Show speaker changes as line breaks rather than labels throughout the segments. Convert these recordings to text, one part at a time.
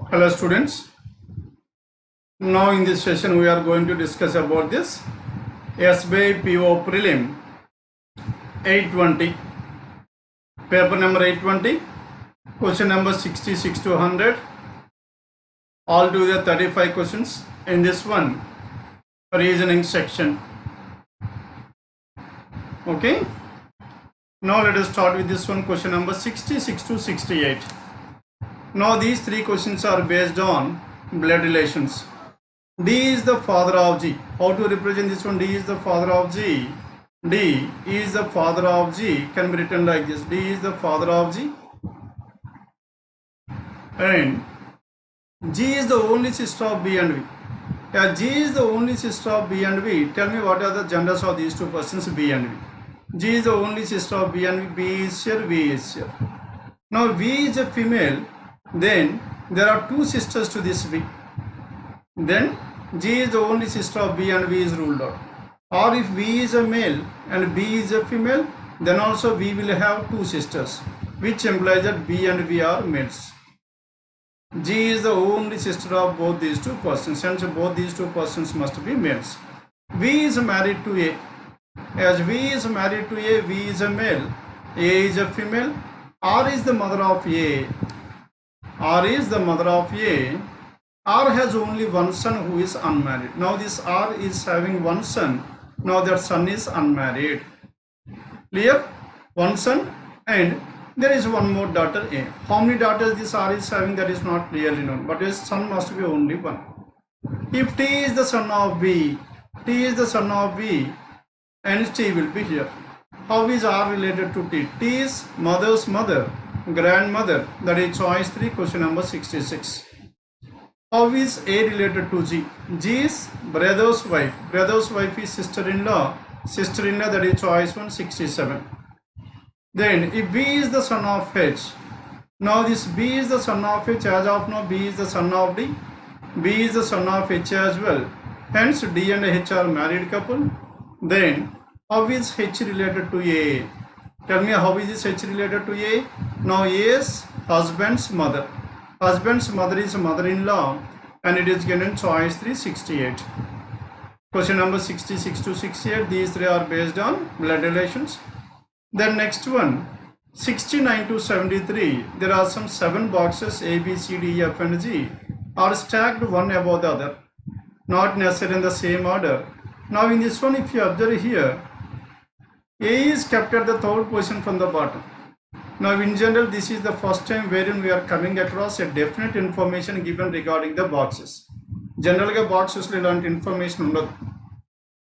Hello students. Now in this session we are going to discuss about this SBI PO Prelim 820, paper number 820, question number 66 to 100, all together 35 questions in this one reasoning section. Okay, now let us start with this one, question number 66 to 68. Now these three questions are based on blood relations. D is the father of G. How to represent this one? D is the father of G. D is the father of G can be written like this. D is the father of G. And G is the only sister of B and V. As G is the only sister of B and V, tell me what are the genders of these two persons, B and V. G is the only sister of B and V. B is here, V is here. Now V is a female. Then there are two sisters to this V. Then G is the only sister of B and V is ruled out. Or if V is a male and B is a female, then also V will have two sisters, which implies that B and V are males. G is the only sister of both these two persons, hence both these two persons must be males. V is married to A. As V is married to A, V is a male, A is a female, R is the mother of A. R is the mother of A. R has only one son who is unmarried. Now this R is having one son. Now that son is unmarried. Clear? One son, and there is one more daughter A. How many daughters this R is having, that is not clearly known, but his son must be only one. If T is the son of B, T is the son of B, and T will be here. How is R related to T? T is mother's mother, grandmother. That is choice 3, question number 66. How is A related to G? G is brother's wife. Brother's wife is sister-in-law. Sister-in-law, that is choice 1, 67. Then if B is the son of H, now this B is the son of H, as of now B is the son of D. B is the son of H as well. Hence D and H are married couple. Then how is H related to A? Tell me, how is this H related to A? Now A is husband's mother. Husband's mother is mother-in-law, and it is given choice 3, 68. Question number 66 to 68. These three are based on blood relations. Then next one, 69 to 73. There are some 7 boxes, A, B, C, D, E, F, and G are stacked one above the other, not necessarily in the same order. Now in this one, if you observe here, A is kept at the third position from the bottom. Now in general, this is the first time wherein we are coming across a definite information given regarding the boxes. Generally boxes lo ilanti information undadu,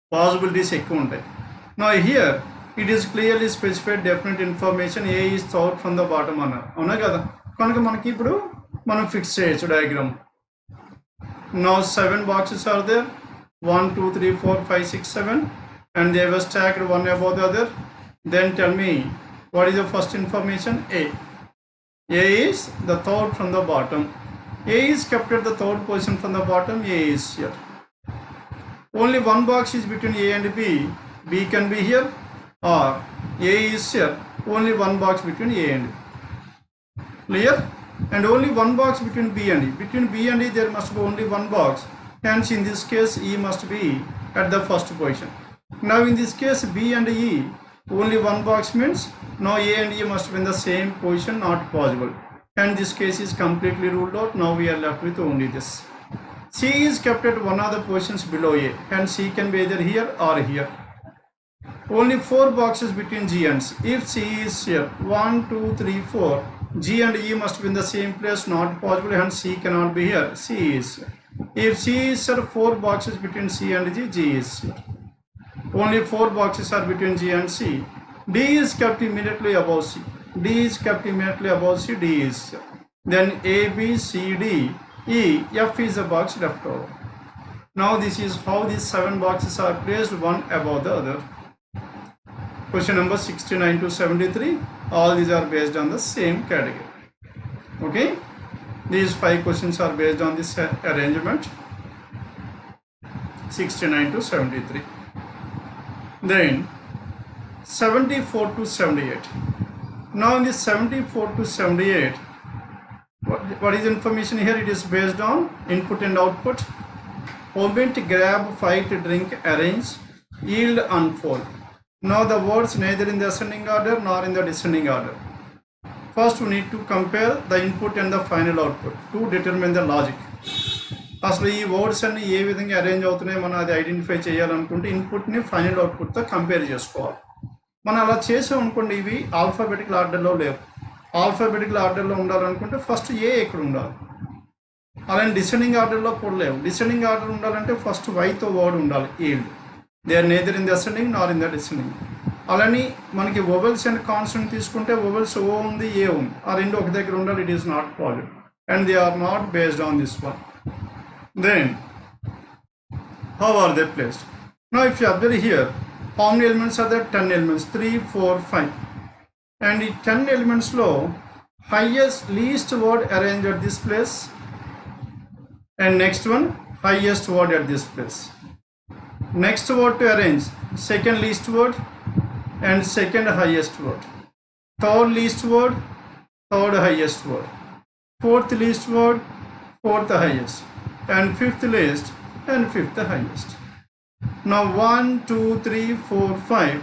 possibilities ekku untayi. Now here it is clearly specified definite information. A is third from the bottom annaru, avuna kada, kanuka manaki ippudu manam fix cheyochu diagram. Now 7 boxes are there, 1 2 3 4 5 6 7, and they were stacked one above the other. Then tell me, what is the first information? A. A is the third from the bottom. A is kept at the third position from the bottom. A is here. Only one box is between A and B. B can be here, or A is here. Only one box between A and B. Clear? And only one box between B and E. Between B and E there must be only one box. Hence in this case E must be at the first position. Now in this case B and E, only one box means now A and E must be in the same position, not possible. And this case is completely ruled out. Now we are left with only this. C is kept at one of the positions below A, and C can be either here or here. Only 4 boxes between G and C. If C is here, 1 2 3 4, G and E must be in the same place, not possible, hence C cannot be here. C is here. If C is here, 4 boxes between C and G, G is here. Only 4 boxes are between G and C. D is kept immediately above C. D is kept immediately above C. D is here. Then A, B, C, D, E, F is the box left over. Now this is how these 7 boxes are placed one above the other. Question number 69 to 73. All these are based on the same category. Okay. These 5 questions are based on this arrangement. 69 to 73. Then 74 to 78. Now in this 74 to 78, What is information here? It is based on input and output. Omit, grab, fight, drink, arrange, yield, unfold. Now the words neither in the ascending order nor in the descending order. First we need to compare the input and the final output to determine the logic. అసలు ఈ words అన్ని ఏ విధంగా arrange అవుతున్నాయో మనం అది identify చేయాలనుకుంటే ఇన్పుట్ని final అవుట్పుట్తో compare చేసుకోవాలి. మనం అలా చేసాం అనుకోండి, ఇవి ఆల్ఫాబెటికల్ ఆర్డర్లో లేవు. ఆల్ఫాబెటికల్ ఆర్డర్లో ఉండాలనుకుంటే ఫస్ట్ ఏ ఇక్కడ ఉండాలి. అలానే డిసెండింగ్ ఆర్డర్లో కూడా లేవు. డిసెండింగ్ ఆర్డర్ ఉండాలంటే ఫస్ట్ వైతో వర్డ్ ఉండాలి, yield. They are neither in the ascending nor in the descending. అలానే మనకి వొవెల్స్ అండ్ కాన్స్టెంట్ తీసుకుంటే వొవెల్స్ ఓ ఉంది, ఏ ఉంది, ఆ రెండు ఒక దగ్గర ఉండాలి. It is not possible and they are not based on this one. Then how are they placed? Now if you observe here, how many elements are there? 10 elements, 3, 4, 5. And the 10 elements low, highest least word arranged at this place, and next one highest word at this place. Next word to arrange, second least word and second highest word. Third least word, third highest word. Fourth least word, fourth highest. And fifth least and fifth highest. Now 1, 2, 3, 4, 5,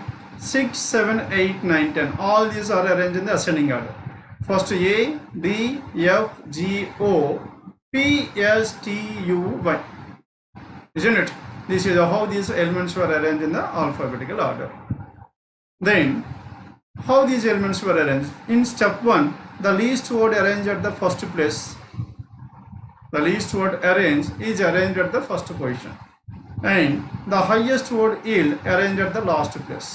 6, 7, 8, 9, 10. All these are arranged in the ascending order. First A, D, F, G, O, P, S, T, U, Y. Isn't it? This is how these elements were arranged in the alphabetical order. Then how these elements were arranged? In step 1, the least word arranged at the first place. The least word arranged is arranged at the first position, and the highest word yield arranged at the last place.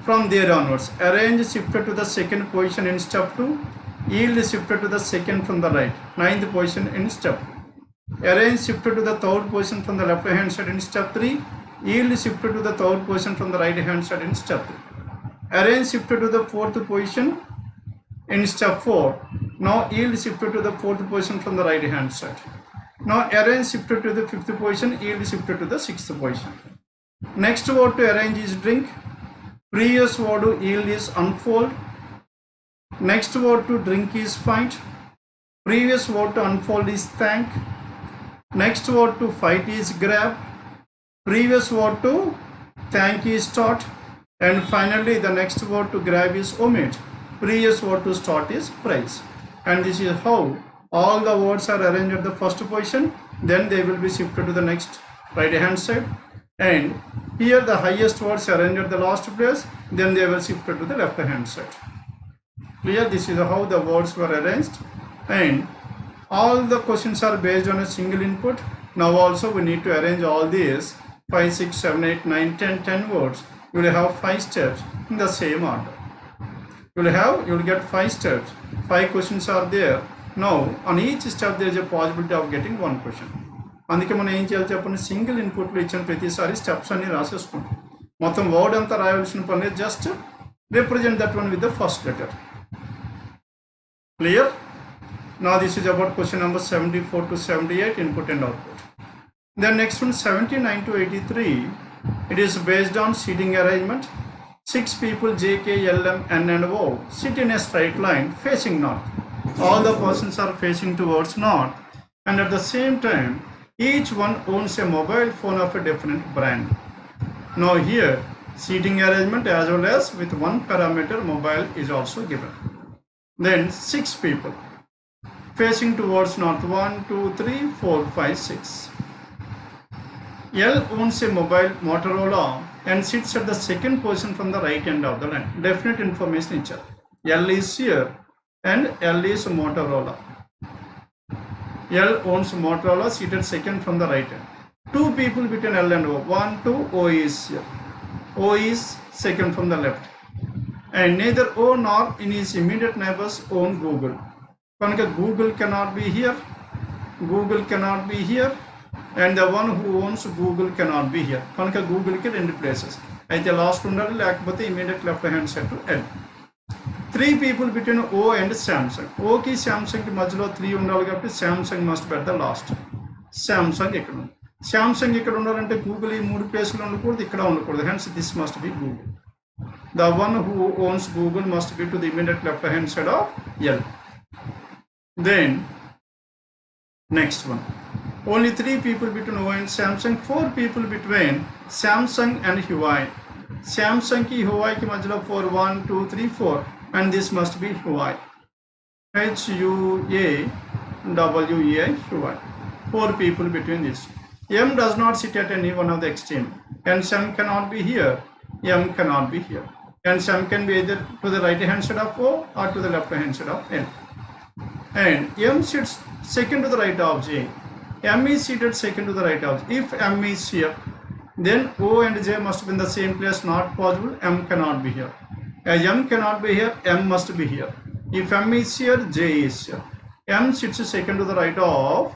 From there onwards, arrange shifted to the second position in step 2, yield shifted to the second from the right, ninth position in step 2. Arrange shifted to the third position from the left hand side in step 3, yield shifted to the third position from the right hand side in step 3. Arrange shifted to the fourth position in step 4. Now yield shifted to the fourth position from the right hand side. Now arrange shifted to the fifth position, yield shifted to the sixth position. Next word to arrange is drink. Previous word to yield is unfold. Next word to drink is fight. Previous word to unfold is thank. Next word to fight is grab. Previous word to thank is start. And finally the next word to grab is omit. Previous word to start is price. And this is how all the words are arranged at the first position. Then they will be shifted to the next right hand side, and here the highest words are arranged at the last place. Then they will shift to the left hand side. Clear? This is how the words were arranged, and all the questions are based on a single input. Now also we need to arrange all these 5, 6, 7, 8, 9, 10, 10 words. You will have 5 steps in the same order. You will get 5 steps. 5 questions are there. Now on each step there is a possibility of getting 1 question. అందుకే మనం ఏం చేయాలి చెప్పండి, single ఇన్పుట్లో ఇచ్చిన ప్రతిసారి steps అన్ని రాసేసుకుంటాం. మొత్తం వర్డ్ అంతా రాయాల్సిన పని just represent that one with the first letter. Clear? Now this is about question number 74 to 78, input and output. Then next one 79 to 83, it is based on seating arrangement. 6 people J, K, L, M, N and O sit in a straight line facing north. All the persons are facing towards north, and at the same time each one owns a mobile phone of a different brand. Now here seating arrangement as well as with one parameter mobile is also given. Then 6 people facing towards north, 1, 2, 3, 4, 5, 6. L owns a mobile Motorola and sits at the second position from the right end of the line. Definite information in chat. L is here and L is Motorola. L owns Motorola, seated second from the right end. 2 people between L and O. 1, 2, O is here. O is second from the left. And neither O nor in his immediate neighbors own Google. Google cannot be here. Google cannot be here. And the one who owns Google cannot be here. Google ki 2 places. Aithe last undali lekapothe immediate left hand side to L. 3 people between O and Samsung. O ki Samsung ki madhyalo 3 undali kabatti Samsung must be at the last. Samsung ikkada undi. Samsung ikkada undalante Google ee 3 places lo undakodu, ikkada undakodu. Hence this must be Google. The one who owns Google must be to the immediate left hand side of L. Then next one. Only 3 people between Huawei and Samsung, 4 people between Samsung and Huawei. Samsung ki Huawei ki majlo 4, 1, 2, 3, 4, and this must be Huawei. Huawei, Huawei. 4 people between this. M does not sit at any one of the extreme, and M cannot be here. M cannot be here, and M can be either to the right hand side of O or to the left hand side of N. And M sits second to the right of J. M is seated second to the right of J. If M is here, then O and J must be in the same place. Not possible. M cannot be here. As M cannot be here, M must be here. If M is here, J is here. M sits second to the right of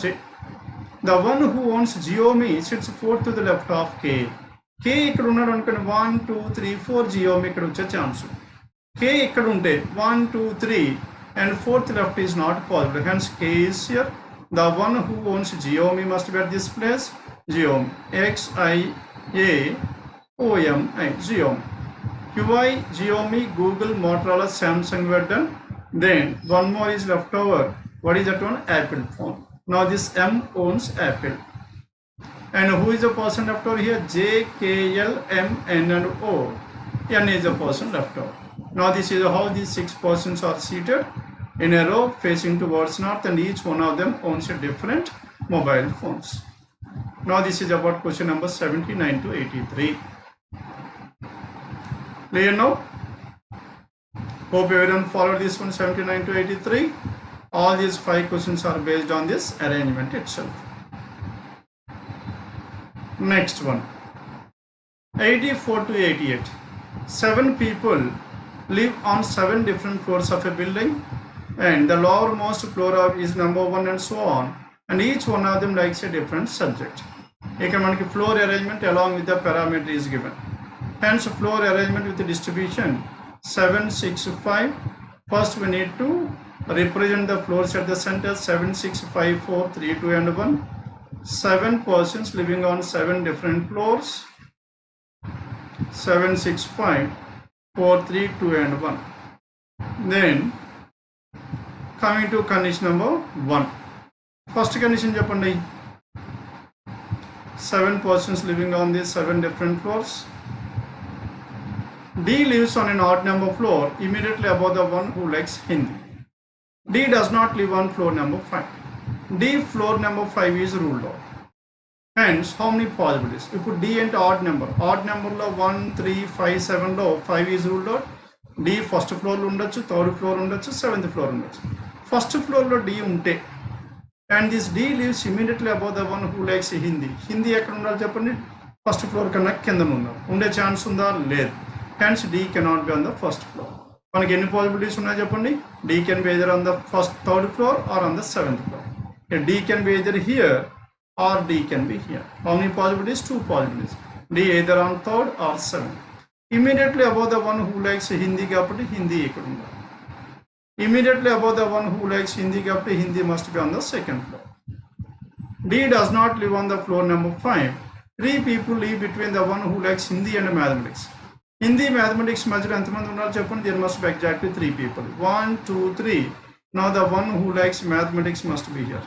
J. The one who owns Xiaomi sits fourth to the left of K. K ఇక్కడ ఉన్నాడు అనుకోండి 1, 2, 3, 4 Xiaomi ఇక్కడ వచ్చే chance. K ఇక్కడ ఉంటే 1, 2, 3 and fourth left is not possible. Hence K is here. The one who owns Xiaomi must be at this place. Xiaomi. Xiaomi. Xiaomi. Huawei, Xiaomi, Google, Motorola, Samsung were done. Then one more is left over. What is that one? Apple phone. Now this M owns Apple. And who is the person left over here? J, K, L, M, N and O. N is the person left over. Now this is how these 6 persons are seated in a row facing towards north, and each one of them owns a different mobile phones. Now this is about question number 79 to 83. Clear now? Hope everyone followed this one 79 to 83. All these 5 questions are based on this arrangement itself. Next one. 84 to 88. 7 people live on 7 different floors of a building, and the lowermost floor is number 1 and so on, and each one of them likes a different subject. Here manaki floor arrangement along with the parameter is given. Hence floor arrangement with the distribution 7, 6, 5. First we need to represent the floors at the center. 7, 6, 5, 4, 3, 2 and 1. 7 persons living on 7 different floors. 7, 6, 5, 4, 3, 2 and 1. Then coming to condition number 1. First condition చెప్పండి. 7 persons living on these 7 different floors. D lives on an odd number floor immediately above the one who likes Hindi. D does not live on floor number 5. D floor number 5 is ruled out. Hence, how many possibilities? If D into odd number lo 1, 3, 5, 7 lo 5 is ruled out. D first floor lo undachu, third floor undachu, 7th floor undachu. First floor lo D unte, and this D lives immediately above the one who likes Hindi. Hindi ekkada undali cheppandi? First floor kanna kinda unde chance unda? Ledhu. Hence D cannot be on the first floor. మనకి ఎన్ని possibilities ఉన్నాయో చెప్పండి. D can be either on the first, third floor or on the 7th floor. D can be either here or D can be here. How many possibilities? 2 possibilities. D either on 3rd or 7th. Immediately above the one who likes Hindi కాబట్టి హిందీ ఇక్కడ ఉంది. Immediately above the one who likes Hindi కాబట్టి Hindi must be on the 2nd floor. D does not live on the floor number 5. 3 people live between the one who likes Hindi and mathematics. Hindi mathematics మధ్యలో ఎంతమంది ఉన్నారు చెప్పండి. There must be exactly 3 people. 1, 2, 3. Now the one who likes mathematics must be here.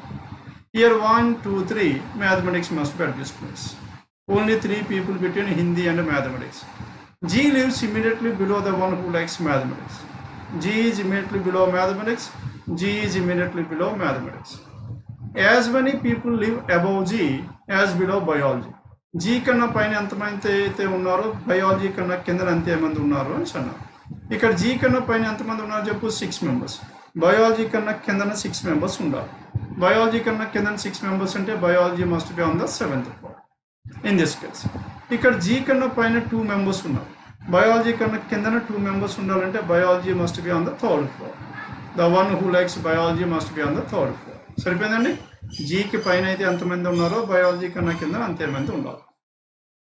Here 1, 2, 3. Mathematics must be at this place. Only 3 people between Hindi and mathematics. G lives immediately below the one who likes mathematics. G is immediately below mathematics. G is immediately below mathematics. As many people live above G as below biology. G కన్నా పైన ఎంతమంది అయితే ఉన్నారో biology కన్నా కింద ఎంతమంది ఉన్నారు అని అన్నారు. ఇక్కడ G కన్నా పైన ఎంతమంది ఉన్నారు చెప్పు? 6 మెంబర్స్. బయాలజీ కన్నా కిందన 6 మెంబర్స్ ఉండాలి. బయాలజీ కన్నా కిందన 6 మెంబర్స్ అంటే biology must be on the 7th floor. In this case ఇక్కడ G కన్నా పైన 2 మెంబర్స్ ఉన్నారు. బయాలజీ కన్నా కిందన 2 మెంబర్స్ ఉండాలంటే biology must be on the 3rd floor. The one who likes biology must be on the 3rd floor. సరిపోయిందండి. జీకి పైన అయితే ఎంతమంది ఉన్నారో బయాలజీ కన్నా కింద అంతేమంది ఉండాలి.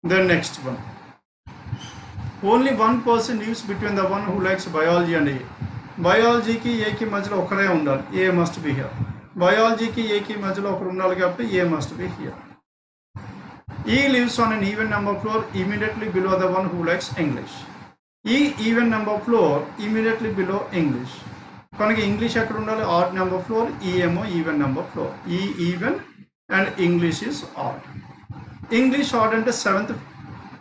Then next one. Only 1 person lives between the one who likes biology and A. బయాలజీకి ఏకి మధ్యలో ఒకరే ఉండాలి. A must be here. బయాలజీకి ఏకి మధ్యలో ఒకరు ఉండాలి కాబట్టి A must be here. E lives on an even number floor immediately below the one who likes English. E even number floor immediately below English. కనుక ఇంగ్లీష్ ఎక్కడ ఉండాలి? ఆడ్ నెంబర్ ఫ్లోర్, ఈ ఏమో ఈవెన్ నెంబర్ ఫ్లోర్. ఈ even and English is odd. English odd అంటే 7th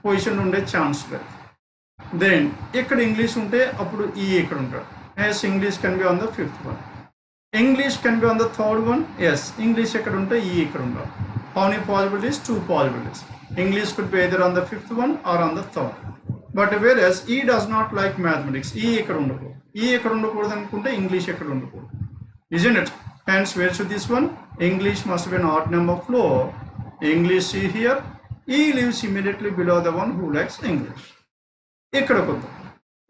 position ఉండే chance లేదు. Then ఇక్కడ ఇంగ్లీష్ ఉంటే అప్పుడు ఈ ఇక్కడ ఉంటాడు. Yes English can be on the 5th one. English can be on the 3rd one. Yes English ఎక్కడ ఉంటే ఈ ఇక్కడ ఉండాలి. How many possibilities? 2 possibilities. English could be either on the 5th one or on the 3rd. But whereas E does not like mathematics. E ekkada undakoodu. E ekkada undakoodu anukunte English ekkada undakoodu. Isn't it? Hence where should this one? English must be an odd number floor. English is here. E lives immediately below the one who likes English. Ikkada kodda.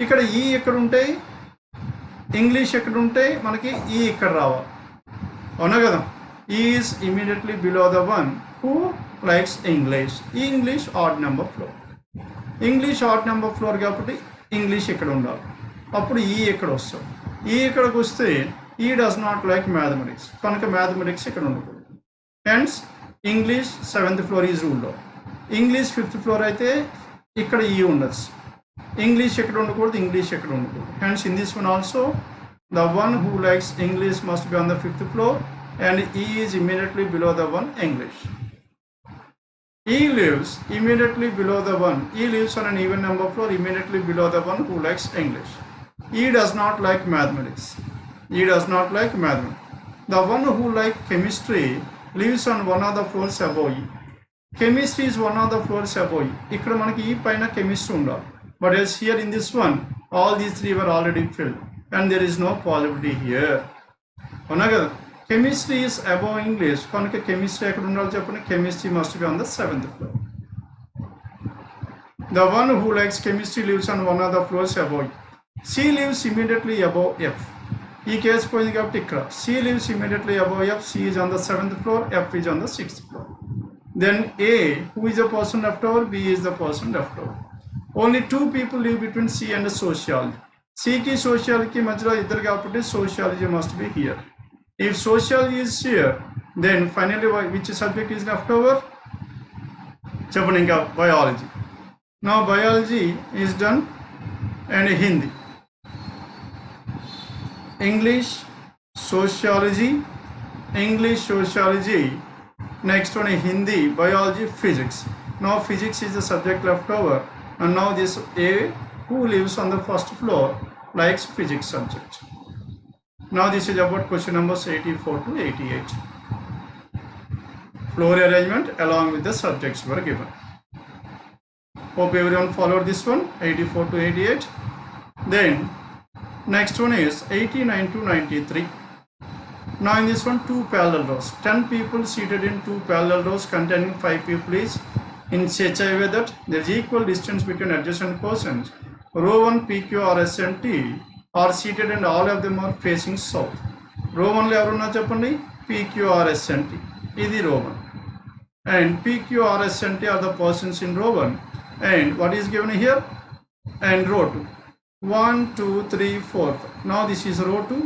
Ikkada E ekkada unte English ekkada unte manaki E ikkada raavali. Avuna kada? E is immediately below the one who likes English. English odd number floor. English odd number floor కాబట్టి English ఇక్కడ ఉండాలి. అప్పుడు ఈ ఇక్కడ వస్తాం. ఈ ఇక్కడికి వస్తే ఈ డస్ నాట్ లైక్ మ్యాథమెటిక్స్ కనుక మ్యాథమెటిక్స్ ఇక్కడ ఉండకూడదు. Hence English 7th floor is ruled out. English 5th floor అయితే ఇక్కడ ఈ ఉండొచ్చు. ఇంగ్లీష్ ఎక్కడ ఉండకూడదు, ఇంగ్లీష్ ఎక్కడ ఉండకూడదు. Hence in this one also the one who likes English must be on the 5th floor and E is immediately below the one English. E lives immediately below the one. E lives on an even number floor immediately below the one who likes English. E does not like mathematics. E does not like mathematics. The one who likes chemistry lives on one of the floors above E. Chemistry is one of the floors above E. Ikkada manaki E paina chemistry undali. But as here in this one, all these 3 were already filled and there is no possibility here. Avuna kada? Chemistry is above English. కనుక chemistry ఎక్కడ ఉండాలి చెప్పండి? Chemistry must be on the 7th floor. The one who likes chemistry lives on one of the floors above. C lives immediately above F. ఈ case పోయింది కాబట్టి ఇక్కడ C lives immediately above F. C is on the 7th floor, F is on the 6th floor. Then A who is the person left over, B is the person left over. Only 2 people live between C and sociology. సికి సోషియాలజీకి మధ్యలో ఇద్దరు కాబట్టి sociology must be here. If sociology is here, then finally which subject is left over? Chappan inka biology. Now biology is done and Hindi. English, sociology, next one Hindi, biology, physics. Now physics is the subject left over and now this A who lives on the 1st floor likes physics subject. Now this is about question numbers 84 to 88. Floor arrangement along with the subjects were given. Hope everyone followed this one, 84 to 88. Then next one is 89 to 93. Now in this one 2 parallel rows. 10 people seated in 2 parallel rows containing 5 people each in such a way that there is equal distance between adjacent persons. Row 1 PQ or S and T are seated and all of them are facing south. Row 1 లో ఎవరున్నా చెప్పండి? PQRS and T. ఇది row 1. And PQRS and T are the persons in row 1. And what is given here? And row 2. 1, 2, 3, 4. Now this is row 2.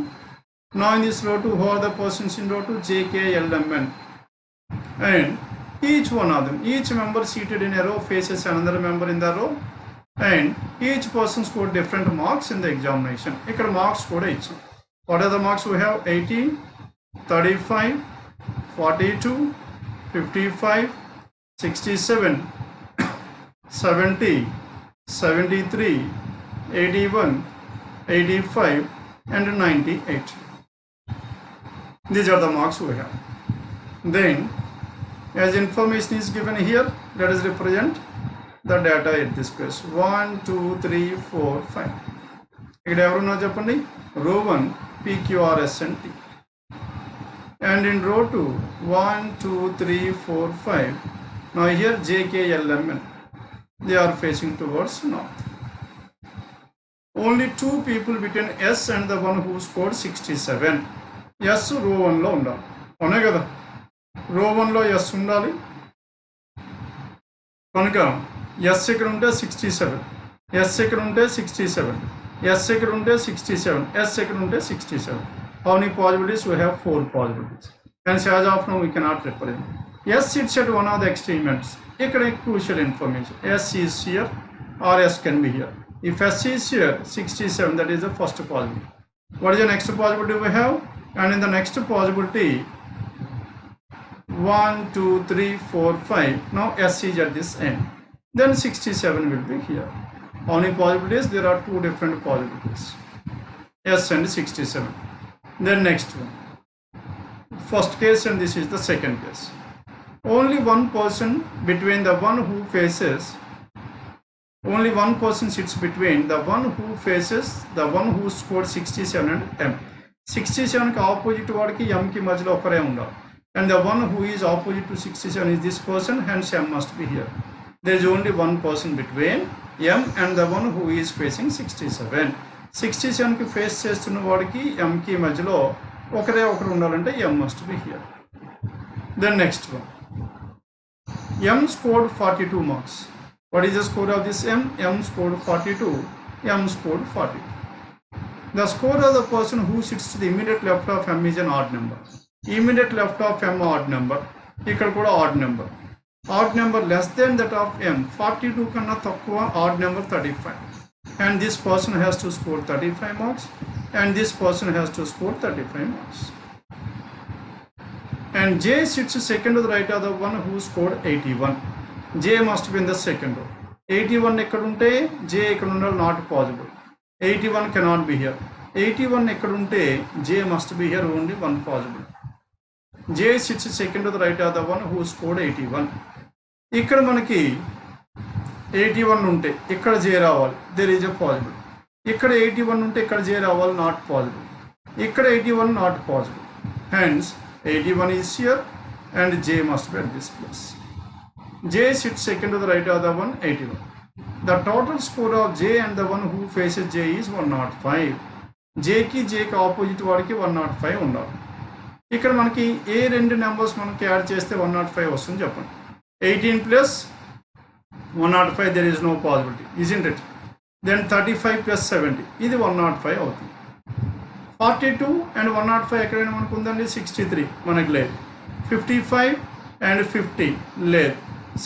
Now in this row 2, who are the persons in row 2? J, K, L, M, N. And each one of them, each member seated in a row faces another member in the row. And each person scored different marks in the examination. Ikkada marks kuda ichcham. What are the marks we have? 18, 35, 42, 55, 67, 70, 73, 81, 85 and 98. These are the marks we have. Then as information is given here, let us represent the data at this place. 1, 2, 3, 4, 5. ఇక్కడ ఎవరున్నా చెప్పండి? row 1 PQRS and T. And in row 2 1, 2, 3, 4, 5. Now here J, K, L, M, N. They are facing towards north. Only 2 people between S and the one who scored 67. S row 1 లో ఉండాలి. అవునే కదా? row 1 లో S ఉండాలి కనుక yes ఇక్కడ ఉంటే 67, yes ఇక్కడ ఉంటే 67, ఎస్ ఇక్కడ ఉంటే 67, ఎస్ ఇక్కడ ఉంటే 67. How many possibilities? We have 4 possibilities. Hence as of now we cannot represent. S sits at one of the extreme ends. Ikkada crucial information. S is here or S can be here. If S is here 67, that is the first possibility. What is the next possibility we have? And in the next possibility, 1, 2, 3, 4, 5. Now S is at this end. Then 67 will be here. Only possibilities, there are two different possibilities. S and 67. Then next one. First case and this is the second case. Only one person between the one who faces, only one person sits between the one who faces the one who scored 67 and M. 67 ki opposite vaadiki M ki madhyalo okare undali. And the one who is opposite to 67 is this person, hence M must be here. There is only one person between M and the one who is facing 67. 67 ki face chestunna vaadiki M ki madhyalo okare okaru undalante M must be here. Then next one. M scored 42 marks. What is the score of this M? M scored 42. M scored 42. The score of the person who sits to the immediate left of M is an odd number. Immediate left of M odd number. Ikkada kuda odd number. Odd number less than that of M. 42 kanna takkuva, odd number 35. And this person has to score 35 marks. And this person has to score 35 marks. And J sits second to the right of the one who scored 81. J must be in the second row. 81 ekkadunte J ekkadundal not possible. 81 cannot be here. 81 ekkadunte J must be here, only one possible. J sits second to the right of the one who scored 81. ఇక్కడ మనకి 81 ఉంటే ఇక్కడ J రావాలి, there is a possible. ఇక్కడ 81 ఉంటే ఇక్కడ J రావాలి, not possible. ఇక్కడ 81 not possible. Hence 81 is here and J must be at this place. J sits second to the right of the one 81. The total score of J and the one who faces J is 105. J ki J ki opposite వాడికి 105 ఉండాలి. ఇక్కడ మనకి ఏ రెండు numbers మనకి add చేస్తే 105 వస్తుంది చెప్పండి. 18 plus 105, there is no possibility, isn't it? Then 35 plus 70, ఇది 105 అవుతుంది. 42 and 105 ఎక్కడైనా మనకు ఉందండి, 63 మనకు లేదు. 55 and 50 లేదు.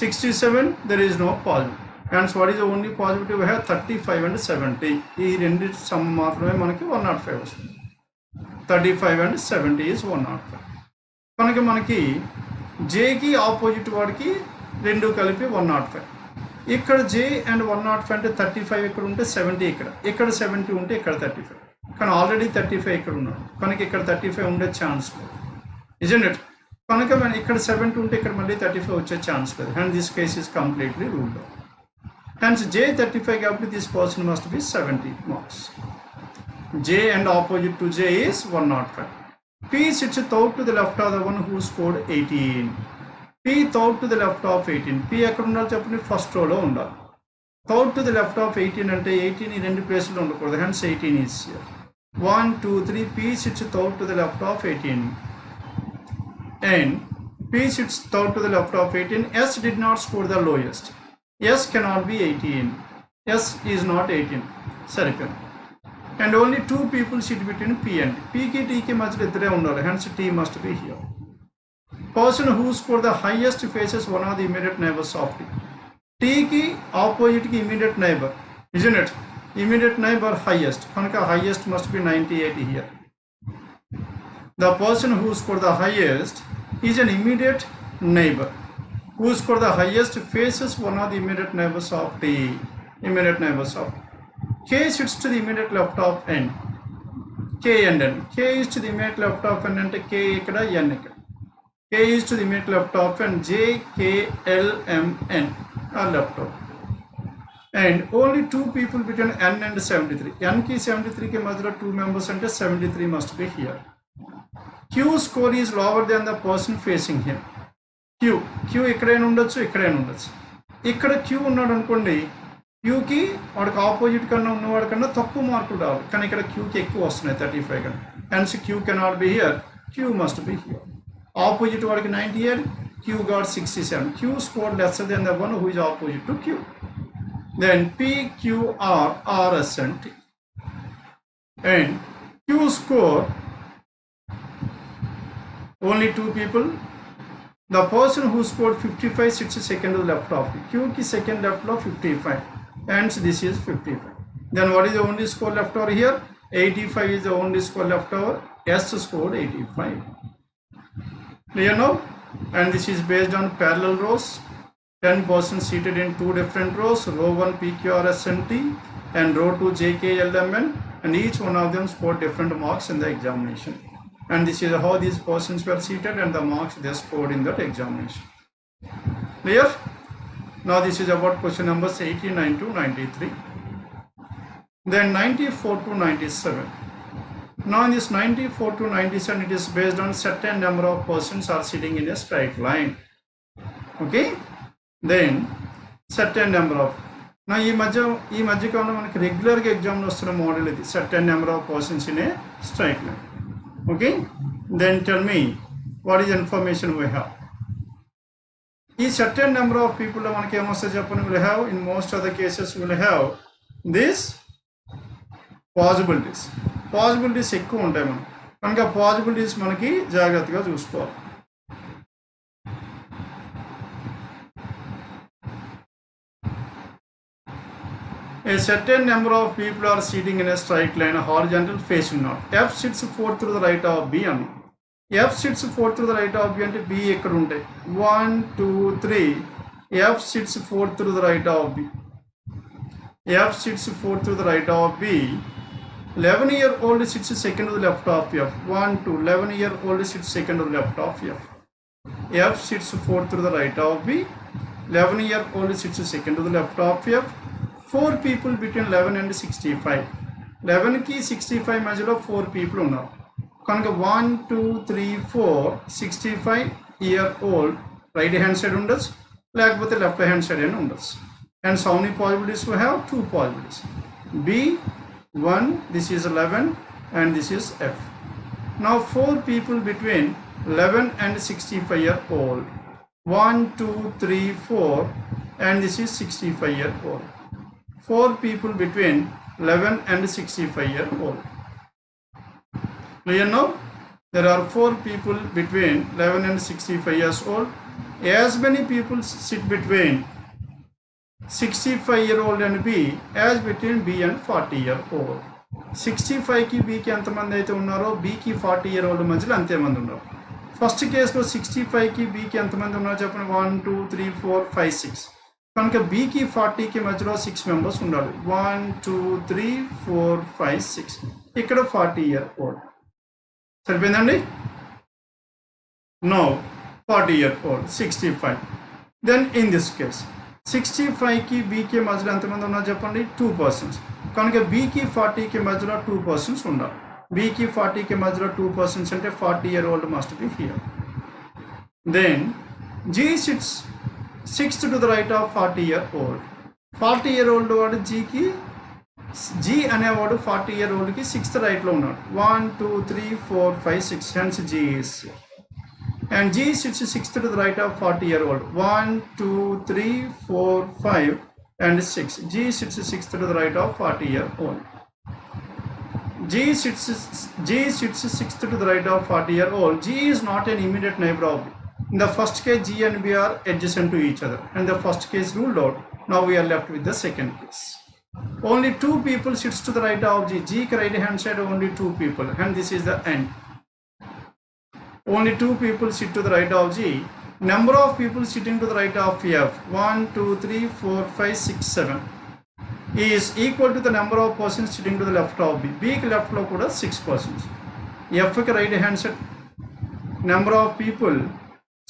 67, there is no possibility. Hence what is the only possibility we have? 35 and 70. ఈ రెండు సమ్ మాత్రమే మనకి 105 వస్తుంది. 35 and 70 is 105. కనుక మనకి J కి ఆపోజిట్ వాడికి రెండు కలిపి 105. ఇక్కడ J అండ్ 105 అంటే 35 ఇక్కడ ఉంటే 70 ఇక్కడ 70 ఉంటే ఇక్కడ 35. కానీ ఆల్రెడీ 35 ఇక్కడ ఉన్నాడు కనుక ఇక్కడ 35 ఉండే ఛాన్స్ లేదు, isn't it? కనుక మనం ఇక్కడ 70 ఉంటే ఇక్కడ మళ్ళీ 35 వచ్చే ఛాన్స్ లేదు. And this case is completely ruled out. Hence J 35 కాబట్టి this person must be 70 marks. J and opposite to J is 105. P sits third to the left of the one who scored 18. P third to the left of 18. P ఎక్కడ ఉండాలి చెప్పండి, first రోలో ఉండాలి. Third to the left of 18 అంటే 18 ఈ రెండు ప్లేస్లో ఉండకూడదు. Hence 18 is here. 1, 2, 3. P sits third to the left of 18. And P sits third to the left of 18. S did not score the lowest. S cannot be 18. S is not 18. సరిపోయింది. And only two people sit between P and T. P ki T ki మధ్యలో ఇద్దరే ఉండాలి. Hence T must be here. Person who scored the highest faces one of the immediate neighbors of T. T ki opposite ki immediate neighbor, isn't it? Immediate neighbor highest. Kanaka highest must be 98 here. The person who scored the highest is an immediate neighbor. Who scored the highest faces one of the immediate neighbors of T. Immediate neighbors of T. K sits to the immediate left of N. K and N. K is to the immediate left of N అంటే K ఇక్కడ N ఇక్కడ. K is to the immediate left of N. J, K, L, M, N are left of. And only two people between N and 73. N ki 73 ke మధ్యలో 2 members అంటే 73 must be here. Q score is lower than the person facing him. Q ఇక్కడైనా ఉండొచ్చు, ఇక్కడైనా ఉండొచ్చు. ఇక్కడ Q ఉన్నాడు అనుకోండి, క్యూకి వాడికి ఆపోజిట్ కన్నా ఉన్నవాడి కన్నా తక్కువ మార్కులు రావాలి. కానీ ఇక్కడ క్యూకి ఎక్కువ వస్తున్నాయి 35 కన్నా. Hence Q cannot be here, Q must be here. Opposite వాడికి 98, Q got 67. Q score lesser than the one who is opposite to Q. Then PQR, RS and T. And Q score only two people. The person who scored 55 sits second to the left of Q ki second left of 55. Hence this is 55. Then what is the only score left over here? 85 is the only score left over. S scored 85. Clear now? And this is based on parallel rows. 10 persons seated in two different rows, row 1 PQRSNT and row 2 JKLMN, and each one of them scored different marks in the examination. And this is how these persons were seated and the marks they scored in that examination. Clear? Now this is about question numbers 89 to 93. Then 94 to 97. Now in this 94 to 97, it is based on certain number of persons are sitting in a straight line. Okay? Then certain number of. Now ఈ మధ్య కాలంలో మనకి రెగ్యులర్గా ఎగ్జామ్లో వస్తున్న model ఇది, certain number of persons in a straight line. Okay? Then tell me what is the information we have. ఈ certain number of people లో మనకి ఏమొస్తుంది చెప్పండి. will have, in most of the cases will have this possibilities ఎక్కువ ఉంటాయి మనకి, కనుక possibilities మనకి జాగ్రత్తగా చూసుకోవాలి. A certain number of people are sitting in a straight line, horizontal facing north. F sits forth to the right of B and F sits forth to the right of B and B ekkada untayi. 1, 2, 3. F sits forth to the right of B. F sits forth to the right of B. 11-year-old sits second to the left of F. 1, 2. 11-year-old sits second to the left of F. F sits fourth to the right of B. 11-year-old sits second to the left of F. 4 people between 11 and 65. 11 ki 65 మధ్యలో 4 people ఉన్నారు, కనుక 1, 2, 3, 4. 65-year-old right hand side ఉండొచ్చు, లేకపోతే left hand side అని ఉండొచ్చు. And how many possibilities we have? 2 possibilities. B 1, this is 11 and this is F. Now 4 people between 11 and 65-year-old. 1, 2, 3, 4 and this is 65-year-old. 4 people between 11 and 65-year-old. Clear now? There are 4 people between 11 and 65 years old. As many people sit between 65-year-old and B as between B and 40-year-old. 65 ki B ki ఎంతమంది అయితే ఉన్నారో B కి 40-year-old మధ్యలో అంతేమంది ఉన్నారు. First కేసులో 65 కి B కి ఎంతమంది ఉన్నారో చెప్పండి. 1, 2, 3, 4, 5, 6. కనుక B కి 40 కి మధ్యలో 6 మెంబర్స్ ఉండాలి. 1, 2, 3, 4, 5, 6. ఇక్కడ 40-year-old. సరిపోయిందండి? No, 40-year-old, 65. Then in this case 65 కి B కి మధ్యలో ఎంతమంది ఉన్నారు చెప్పండి. 2 persons. కనుక B కి 40 కి మధ్యలో 2 persons ఉండాలి. B కి 40 కి మధ్యలో 2 persons అంటే 40-year-old must be here. Then G sits 6th to the right of 40-year-old. 40-year-old వాడు G అనేవాడు 40-year-old కి 6th రైట్లో ఉన్నాడు. 1, 2, 3, 4, 5, 6. Hence G is here. And G sits 6th to the right of 40-year-old. 1, 2, 3, 4, 5 and 6. G sits 6th to the right of 40-year-old. G sits 6th to the right of 40-year-old. G is not an immediate neighbor of B. In the first case, G and B are adjacent to each other, and the first case ruled out. Now we are left with the second case. Only 2 people sits to the right of G. G ki right hand side only 2 people, and this is the end. Only 2 people sit to the right of G. Number of people sitting to the right of F, 1, 2, 3, 4, 5, 6, 7, is equal to the number of persons sitting to the left of B. B ki left lo kuda 6 persons. F ki right hand side number of people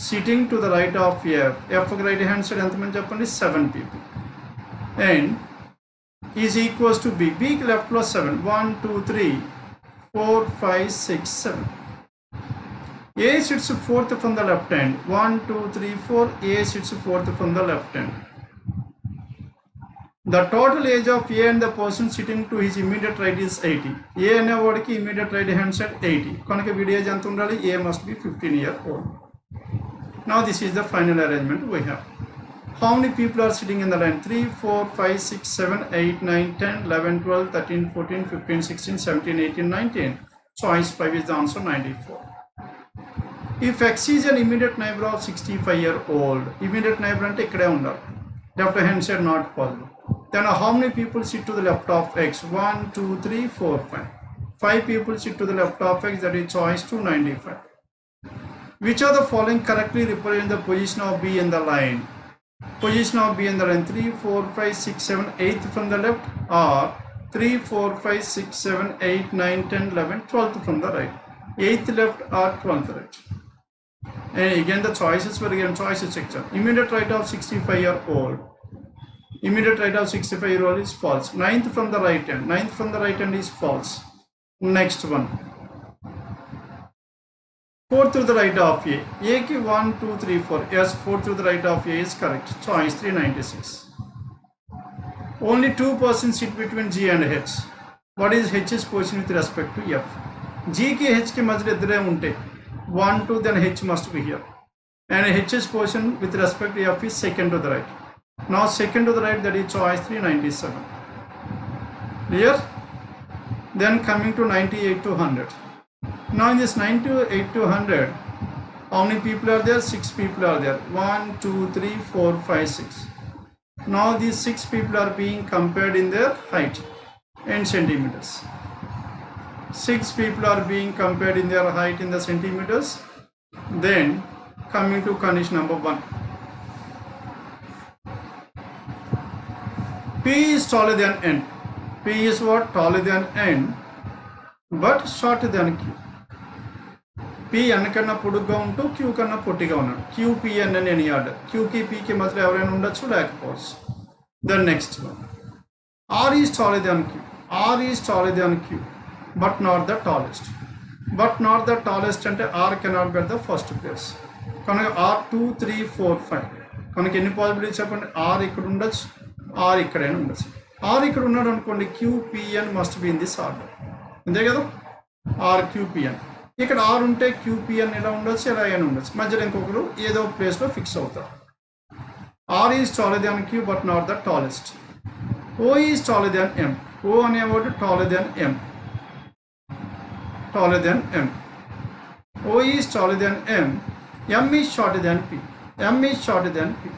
sitting to the right of F. F ki right hand side ఎంతమంది చెప్పండి. 7 people. And is equals to B. B ki left lo 7. 1, 2, 3, 4, 5, 6, 7. A sits fourth from the left hand. 1, 2, 3, 4. A sits fourth from the left hand. The total age of A and the person sitting to his immediate right is 80. A అనేవాడికి immediate right hand side 80. కనుక వీడి age ఎంత ఉండాలి? A must be 15-year-old. Now this is the final arrangement we have. How many people are sitting in the line? 3, 4, 5, 6, 7, 8, 9, 10, 11, 12, 13, 14, 15, 16, 17, 18, 19. Choice 5 is the answer, 94. If X is an immediate neighbor of 65-year-old, immediate neighbor ante ikkade undaru, left hand side not possible. Then how many people sit to the left of X? 1, 2, 3, 4, 5. 5 people sit to the left of X, that is choice 295. Which of the following correctly represent the position of B in the line? Position of B in the line 3, 4, 5, 6, 7, 8 from the left, or 3, 4, 5, 6, 7, 8, 9, 10, 11, 12th from the right. 8th left or 12th right. And again the choices were given, choices section. Immediate right of 65-year-old. Immediate right of 65-year-old is false. 9th from the right hand. 9th from the right hand is false. Next one. 4th to the right of A. A ki 1, 2, 3, 4. Yes, 4th to the right of A is correct. Choice 396. Only 2 persons sit between G and H. What is H's position with respect to F? G ki H ki majle iddare unte. 1, 2, then H must be here. And H's position with respect to F is second to the right. Now second to the right, that is choice 397. Clear? Then coming to 98 to 100. Now in this 98 to 100, how many people are there? 6 people are there. 1, 2, 3, 4, 5, 6. Now these 6 people are being compared in their height in centimeters. 6 people are being compared in their height in the centimeters. Then coming to condition number 1. P is taller than N. P is what? Taller than N, but shorter than Q. P N కన్నా పొడుగ్గా ఉంటూ Q కన్నా పొట్టిగా ఉన్నాడు. Q P N అని any order. Q కి P కి మధ్యలో ఎవరైనా ఉండొచ్చు, లేకపోవచ్చు. Then next one. R is taller than Q. R is taller than Q, but not the tallest. But not the tallest అంటే R cannot get the first place. కనుక R 2, 3, 4, 5. కనుక ఎన్ని పాసిబిలిటీస్ చెప్పండి? R ఇక్కడ ఉండొచ్చు, R ఇక్కడైనా ఉండొచ్చు. R ఇక్కడ ఉన్నాడు అనుకోండి, QPN must be in this order. అంతే కదా? RQPN. ఇక్కడ R ఉంటే QPN ఇలా ఉండొచ్చు, ఎలా అయినా ఉండొచ్చు. మధ్యలో ఇంకొకరు ఏదో ప్లేస్లో ఫిక్స్ అవుతారు. R is taller than Q, but not the tallest. O is taller than M. O అనేవాడు taller than M. Taller than M. O is taller than M. M is shorter than P. M is shorter than P.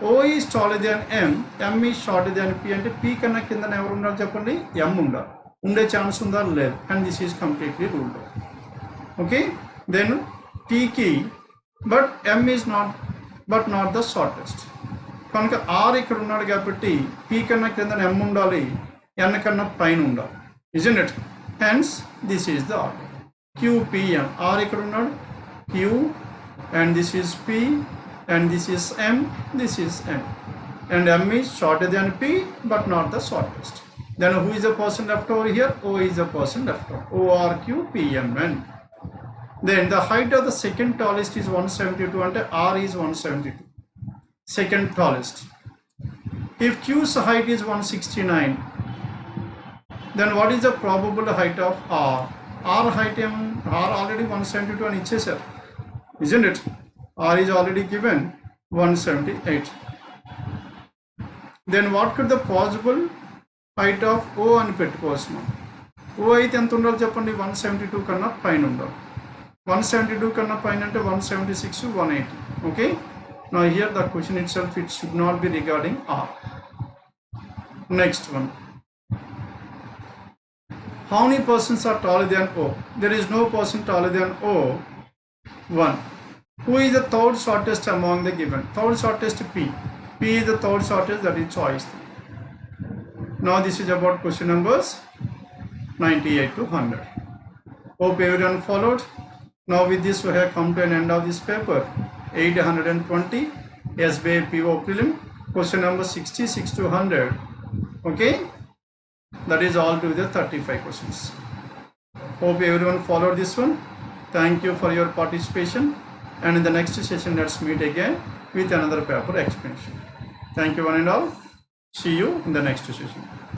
O is taller than M. M is shorter than P. అంటే P కన్నా కింద ఎవరు ఉండాలి చెప్పండి? M ఉండాలి. ఉండే chance ఉందా? లేదు. And this is completely ruled. Okay, then T కి but M is not but not the shortest. కనుక R ఇక్కడ ఉన్నాడు కాబట్టి P కన్నా కింద M ఉండాలి, N కన్నా పైన ఉండాలి. Isn't it? Hence this is the order. QPM. R ఇక్కడ ఉన్నాడు, Q, and this is P, and this is M, this is N, and M is shorter than P but not the shortest. Then who is the person left over here? O is the person left over. ORQPMN. Then the height of the second tallest is 172 and R is 172. Second tallest. If Q's height is 169, then what is the probable height of R? R height R already 172 and ఇచ్చేసారు, isn't it? R is already given 178. Then what could the possible height of O అని పెట్టుకోవచ్చు. O అయితే ఎంత ఉండాలి చెప్పండి? 172 కన్నా పైన ఉండాలి. 172 కన్నా పైన అంటే 176, 180. Okay, now here the question itself, it should not be regarding R. Next one. How many persons are taller than O? There is no person taller than O. 1. Who is the third shortest among the given? Third shortest P. P is the third shortest, that is choice 3. Now this is about question numbers 98 to 100. Hope everyone followed. Now with this we have come to an end of this paper. 820 SBI PO prelim, question number 66 to 100. Okay, that is all to the 35 questions. Hope everyone followed this one. Thank you for your participation, and in the next session let's meet again with another paper explanation. Thank you one and all. See you in the next session.